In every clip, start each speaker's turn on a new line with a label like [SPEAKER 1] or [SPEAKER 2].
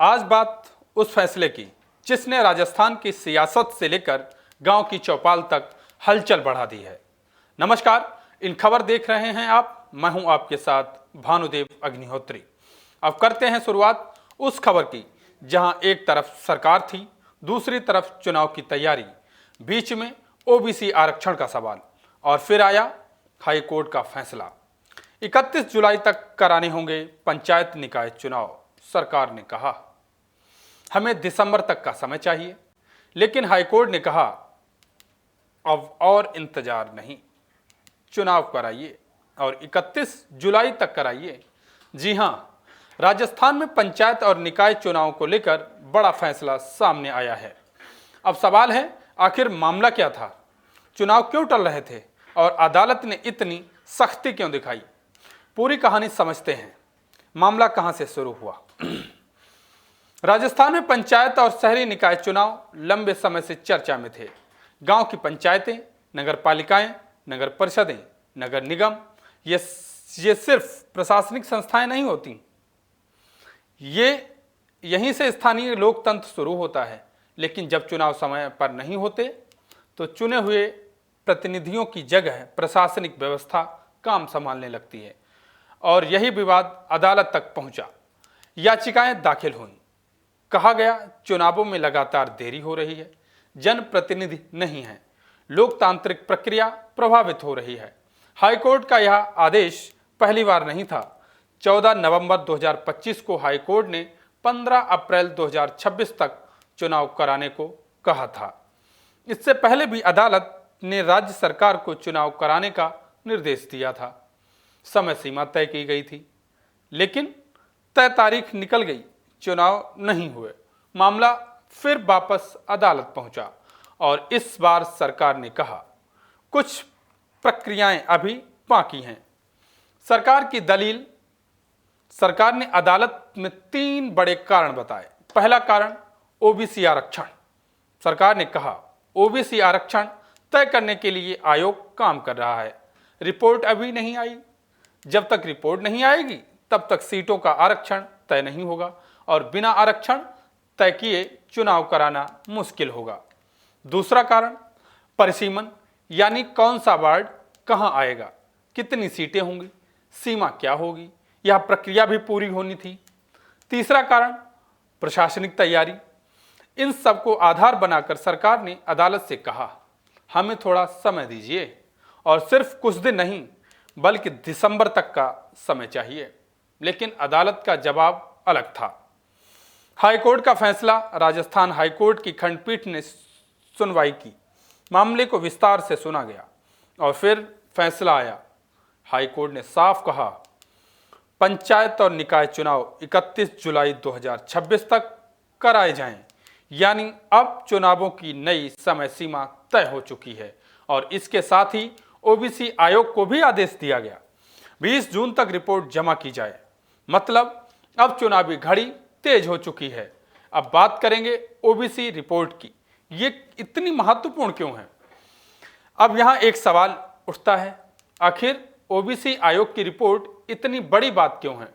[SPEAKER 1] आज बात उस फैसले की जिसने राजस्थान की सियासत से लेकर गांव की चौपाल तक हलचल बढ़ा दी है। नमस्कार, इन खबर देख रहे हैं आप, मैं हूं आपके साथ भानुदेव अग्निहोत्री। अब करते हैं शुरुआत उस खबर की जहां एक तरफ सरकार थी, दूसरी तरफ चुनाव की तैयारी, बीच में ओबीसी आरक्षण का सवाल और फिर आया हाई कोर्ट का फैसला। 31 जुलाई तक कराने होंगे पंचायत निकाय चुनाव। सरकार ने कहा हमें दिसंबर तक का समय चाहिए, लेकिन हाईकोर्ट ने कहा अब और इंतजार नहीं, चुनाव कराइए और 31 जुलाई तक कराइए। जी हां, राजस्थान में पंचायत और निकाय चुनाव को लेकर बड़ा फैसला सामने आया है। अब सवाल है, आखिर मामला क्या था? चुनाव क्यों टल रहे थे और अदालत ने इतनी सख्ती क्यों दिखाई? पूरी कहानी समझते हैं। मामला कहां से शुरू हुआ? राजस्थान में पंचायत और शहरी निकाय चुनाव लंबे समय से चर्चा में थे। गांव की पंचायतें, नगर पालिकाएं, नगर परिषदें, नगर निगम, ये सिर्फ प्रशासनिक संस्थाएं नहीं होती। यहीं से स्थानीय लोकतंत्र शुरू होता है। लेकिन जब चुनाव समय पर नहीं होते तो चुने हुए प्रतिनिधियों की जगह प्रशासनिक व्यवस्था काम संभालने लगती है और यही विवाद अदालत तक पहुंचा। याचिकाएं दाखिल हुई। कहा गया चुनावों में लगातार देरी हो रही है, जनप्रतिनिधि नहीं है, लोकतांत्रिक प्रक्रिया प्रभावित हो रही है। हाईकोर्ट का यह आदेश पहली बार नहीं था। 14 नवंबर 2025 को हाईकोर्ट ने 15 अप्रैल 2026 तक चुनाव कराने को कहा था। इससे पहले भी अदालत ने राज्य सरकार को चुनाव कराने का निर्देश दिया था। समय सीमा तय की गई थी, लेकिन तय तारीख निकल गई, चुनाव नहीं हुए। मामला फिर वापस अदालत पहुंचा और इस बार सरकार ने कहा कुछ प्रक्रियाएं अभी बाकी हैं। सरकार की दलील, सरकार ने अदालत में 3 बड़े कारण बताए। पहला कारण ओबीसी आरक्षण। सरकार ने कहा ओबीसी आरक्षण तय करने के लिए आयोग काम कर रहा है, रिपोर्ट अभी नहीं आई। जब तक रिपोर्ट नहीं आएगी तब तक सीटों का आरक्षण तय नहीं होगा और बिना आरक्षण तय किए चुनाव कराना मुश्किल होगा। दूसरा कारण परिसीमन, यानी कौन सा वार्ड कहां आएगा, कितनी सीटें होंगी, सीमा क्या होगी, यह प्रक्रिया भी पूरी होनी थी। तीसरा कारण प्रशासनिक तैयारी। इन सब को आधार बनाकर सरकार ने अदालत से कहा हमें थोड़ा समय दीजिए और सिर्फ कुछ दिन नहीं बल्कि दिसंबर तक का समय चाहिए। लेकिन अदालत का जवाब अलग था। हाईकोर्ट का फैसला। राजस्थान हाईकोर्ट की खंडपीठ ने सुनवाई की, मामले को विस्तार से सुना गया और फिर फैसला आया। हाईकोर्ट ने साफ कहा पंचायत और निकाय चुनाव 31 जुलाई 2026 तक कराए जाएं, यानी अब चुनावों की नई समय सीमा तय हो चुकी है और इसके साथ ही ओबीसी आयोग को भी आदेश दिया गया 20 जून तक रिपोर्ट जमा की जाए। मतलब अब चुनावी घड़ी तेज हो चुकी है। अब बात करेंगे ओबीसी रिपोर्ट की। ये इतनी महत्वपूर्ण क्यों है? अब यहां एक सवाल उठता है, आखिर ओबीसी आयोग की रिपोर्ट इतनी बड़ी बात क्यों है?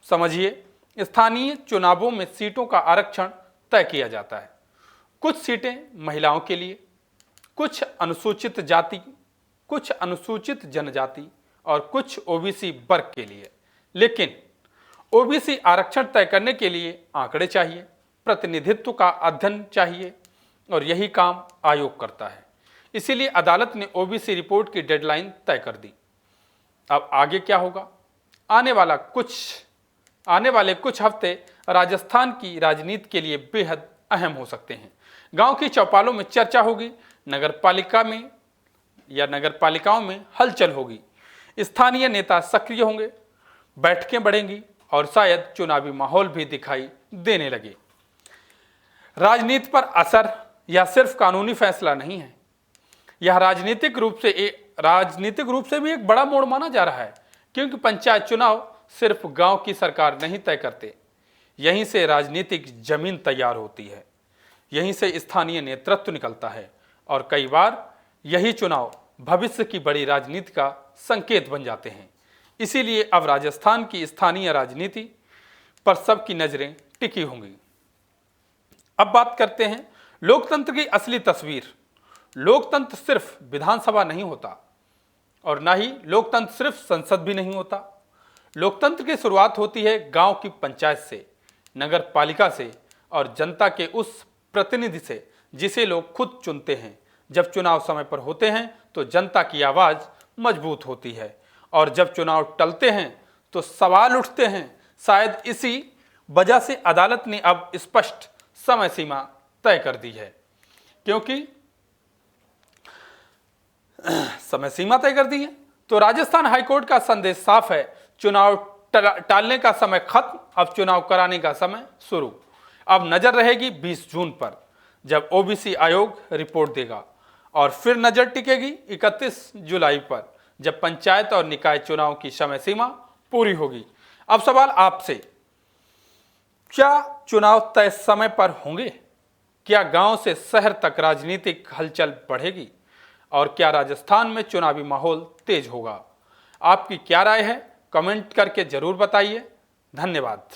[SPEAKER 1] समझिए, स्थानीय चुनावों में सीटों का आरक्षण तय किया जाता है। कुछ सीटें महिलाओं के लिए, कुछ अनुसूचित जाति, कुछ अनुसूचित जनजाति और कुछ ओबीसी वर्ग के लिए। लेकिन ओबीसी आरक्षण तय करने के लिए आंकड़े चाहिए, प्रतिनिधित्व का अध्ययन चाहिए और यही काम आयोग करता है। इसीलिए अदालत ने ओबीसी रिपोर्ट की डेडलाइन तय कर दी। अब आगे क्या होगा? आने वाले कुछ हफ्ते राजस्थान की राजनीति के लिए बेहद अहम हो सकते हैं। गांव की चौपालों में चर्चा होगी, नगर पालिकाओं में हलचल होगी, स्थानीय नेता सक्रिय होंगे, बैठकें बढ़ेंगी और शायद चुनावी माहौल भी दिखाई देने लगे। राजनीति पर असर यह सिर्फ कानूनी फैसला नहीं है, यह राजनीतिक रूप से भी एक बड़ा मोड़ माना जा रहा है, क्योंकि पंचायत चुनाव सिर्फ गांव की सरकार नहीं तय करते। यहीं से राजनीतिक जमीन तैयार होती है, यहीं से स्थानीय नेतृत्व निकलता है और कई बार यही चुनाव भविष्य की बड़ी राजनीति का संकेत बन जाते हैं। इसीलिए अब राजस्थान की स्थानीय राजनीति पर सबकी नजरें टिकी होंगी। अब बात करते हैं लोकतंत्र की असली तस्वीर। लोकतंत्र सिर्फ विधानसभा नहीं होता और ना ही लोकतंत्र सिर्फ संसद भी नहीं होता। लोकतंत्र की शुरुआत होती है गांव की पंचायत से, नगर पालिका से और जनता के उस प्रतिनिधि से जिसे लोग खुद चुनते हैं। जब चुनाव समय पर होते हैं तो जनता की आवाज़ मजबूत होती है और जब चुनाव टलते हैं तो सवाल उठते हैं। शायद इसी वजह से अदालत ने अब स्पष्ट समय सीमा तय कर दी है। क्योंकि समय सीमा तय कर दी है तो राजस्थान हाईकोर्ट का संदेश साफ है, चुनाव टालने का समय खत्म, अब चुनाव कराने का समय शुरू। अब नजर रहेगी 20 जून पर, जब ओबीसी आयोग रिपोर्ट देगा, और फिर नजर टिकेगी 31 जुलाई पर, जब पंचायत और निकाय चुनाव की समय सीमा पूरी होगी। अब सवाल आपसे, क्या चुनाव तय समय पर होंगे? क्या गांव से शहर तक राजनीतिक हलचल बढ़ेगी? और क्या राजस्थान में चुनावी माहौल तेज होगा? आपकी क्या राय है? कमेंट करके जरूर बताइए। धन्यवाद।